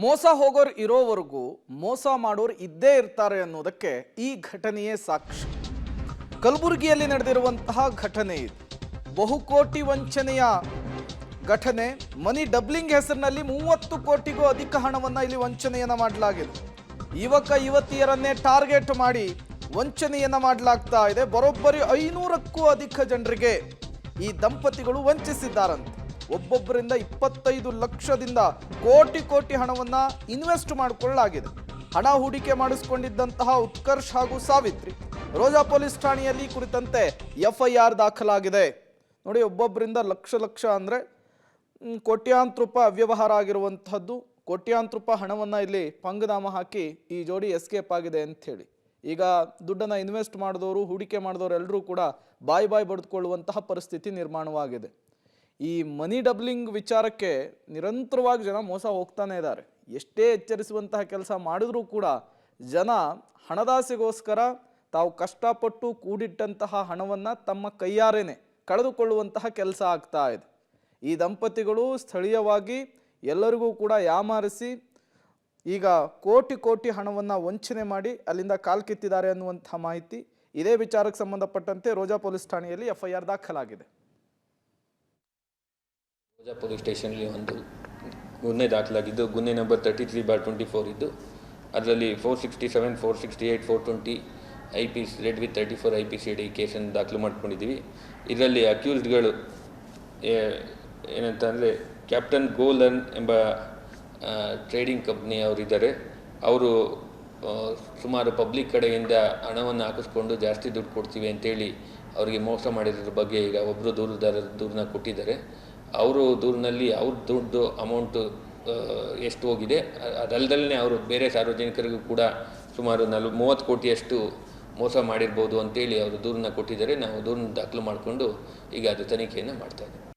ಮೋಸ ಹೋಗೋರು ಇರೋವರೆಗೂ ಮೋಸ ಮಾಡೋರು ಇದ್ದೇ ಇರ್ತಾರೆ ಅನ್ನೋದಕ್ಕೆ ಈ ಘಟನೆಯೇ ಸಾಕ್ಷಿ. ಕಲಬುರಗಿಯಲ್ಲಿ ನಡೆದಿರುವಂತಹ ಘಟನೆ ಇದು. ಬಹುಕೋಟಿ ವಂಚನೆಯ ಘಟನೆ. ಮನಿ ಡಬ್ಲಿಂಗ್ ಹೆಸರಿನಲ್ಲಿ 30 ಕೋಟಿಗೂ ಅಧಿಕ ಹಣವನ್ನು ಇಲ್ಲಿ ವಂಚನೆಯನ್ನ ಮಾಡಲಾಗಿದೆ. ಯುವಕ ಯುವತಿಯರನ್ನೇ ಟಾರ್ಗೆಟ್ ಮಾಡಿ ವಂಚನೆಯನ್ನ ಮಾಡಲಾಗ್ತಾ ಇದೆ. ಬರೋಬ್ಬರಿ 500ಕ್ಕೂ ಅಧಿಕ ಜನರಿಗೆ ಈ ದಂಪತಿಗಳು ವಂಚಿಸಿದ್ದಾರಂತೆ. ಒಬ್ಬೊಬ್ಬರಿಂದ 25 ಲಕ್ಷದಿಂದ ಕೋಟಿ ಹಣವನ್ನ ಇನ್ವೆಸ್ಟ್ ಮಾಡಿಕೊಳ್ಳಲಾಗಿದೆ. ಹಣ ಹೂಡಿಕೆ ಮಾಡಿಸಿಕೊಂಡಿದ್ದಂತಹ ಉತ್ಕರ್ಷ್ ಹಾಗೂ ಸಾವಿತ್ರಿ ರೋಜಾ ಪೊಲೀಸ್ ಠಾಣೆಯಲ್ಲಿ ಕುರಿತಂತೆ FIR ದಾಖಲಾಗಿದೆ. ನೋಡಿ, ಒಬ್ಬೊಬ್ಬರಿಂದ ಲಕ್ಷ ಅಂದ್ರೆ ಕೋಟ್ಯಾಂತರ ರೂಪಾಯಿ ಅವ್ಯವಹಾರ ಆಗಿರುವಂತಹದ್ದು. ಕೋಟ್ಯಾಂತರ ರೂಪಾಯಿ ಹಣವನ್ನ ಇಲ್ಲಿ ಪಂಗನಾಮ ಹಾಕಿ ಈ ಜೋಡಿ ಎಸ್ಕೇಪ್ ಆಗಿದೆ ಅಂತ ಹೇಳಿ ಈಗ ದುಡ್ಡನ್ನ ಇನ್ವೆಸ್ಟ್ ಮಾಡಿದವರು, ಹೂಡಿಕೆ ಮಾಡಿದವರು ಎಲ್ಲರೂ ಕೂಡ ಬಾಯಿ ಬಡಿದುಕೊಳ್ಳುವಂತಹ ಪರಿಸ್ಥಿತಿ ನಿರ್ಮಾಣವಾಗಿದೆ. ಈ ಮನಿ ಡಬ್ಲಿಂಗ್ ವಿಚಾರಕ್ಕೆ ನಿರಂತರವಾಗಿ ಜನ ಮೋಸ ಹೋಗ್ತಾನೆ ಇದ್ದಾರೆ. ಎಷ್ಟೇ ಎಚ್ಚರಿಸುವಂತಹ ಕೆಲಸ ಮಾಡಿದ್ರೂ ಕೂಡ ಜನ ಹಣದಾಸೆಗೋಸ್ಕರ ತಾವು ಕಷ್ಟಪಟ್ಟು ಕೂಡಿಟ್ಟಂತಹ ಹಣವನ್ನು ತಮ್ಮ ಕೈಯಾರೇನೆ ಕಳೆದುಕೊಳ್ಳುವಂತಹ ಕೆಲಸ ಆಗ್ತಾ ಇದೆ. ಈ ದಂಪತಿಗಳು ಸ್ಥಳೀಯವಾಗಿ ಎಲ್ಲರಿಗೂ ಕೂಡ ಯಾಮಾರಿಸಿ ಈಗ ಕೋಟಿ ಹಣವನ್ನು ವಂಚನೆ ಮಾಡಿ ಅಲ್ಲಿಂದ ಕಾಲ್ಕಿತ್ತಿದ್ದಾರೆ ಅನ್ನುವಂಥ ಮಾಹಿತಿ. ಇದೇ ವಿಚಾರಕ್ಕೆ ಸಂಬಂಧಪಟ್ಟಂತೆ ರೋಜಾ ಪೊಲೀಸ್ ಠಾಣೆಯಲ್ಲಿ FIR ದಾಖಲಾಗಿದೆ. ರೋಜಾ ಪೊಲೀಸ್ ಸ್ಟೇಷನ್ಲಿ ಒಂದು ಗುನ್ನೆ ದಾಖಲಾಗಿದ್ದು, ಗುನ್ನೆ ನಂಬರ್ 33/24 ಇದ್ದು, ಅದರಲ್ಲಿ 467, 468, 420 IPC ರೆಡ್ ವಿತ್ 34 IPCD ಕೇಸನ್ನು ದಾಖಲು ಮಾಡ್ಕೊಂಡಿದ್ದೀವಿ. ಇದರಲ್ಲಿ ಅಕ್ಯೂಸ್ಡ್ಗಳು ಏನಂತಂದರೆ ಕ್ಯಾಪ್ಟನ್ ಗೋಲನ್ ಎಂಬ ಟ್ರೇಡಿಂಗ್ ಕಂಪ್ನಿ ಅವರಿದ್ದಾರೆ. ಅವರು ಸುಮಾರು ಪಬ್ಲಿಕ್ ಕಡೆಯಿಂದ ಹಣವನ್ನು ಹಾಕಿಸ್ಕೊಂಡು ಜಾಸ್ತಿ ದುಡ್ಡು ಕೊಡ್ತೀವಿ ಅಂತೇಳಿ ಅವರಿಗೆ ಮೋಸ ಮಾಡಿರೋದ್ರ ಬಗ್ಗೆ ಈಗ ಒಬ್ಬರು ದೂರನ್ನ ಕೊಟ್ಟಿದ್ದಾರೆ. ಅವರು ದೂರಿನಲ್ಲಿ ಅವ್ರ ದುಡ್ಡು ಅಮೌಂಟು ಎಷ್ಟು ಹೋಗಿದೆ, ಅದಲ್ಲದಲ್ಲೇ ಅವರು ಬೇರೆ ಸಾರ್ವಜನಿಕರಿಗೂ ಕೂಡ ಸುಮಾರು 30 ಕೋಟಿಯಷ್ಟು ಮೋಸ ಮಾಡಿರ್ಬೋದು ಅಂತೇಳಿ ಅವರು ದೂರನ್ನ ಕೊಟ್ಟಿದ್ದಾರೆ. ನಾವು ದೂರನ್ನ ದಾಖಲು ಮಾಡಿಕೊಂಡು ಈಗ ಅದು ತನಿಖೆಯನ್ನು ಮಾಡ್ತಾ ಇದ್ದೀವಿ.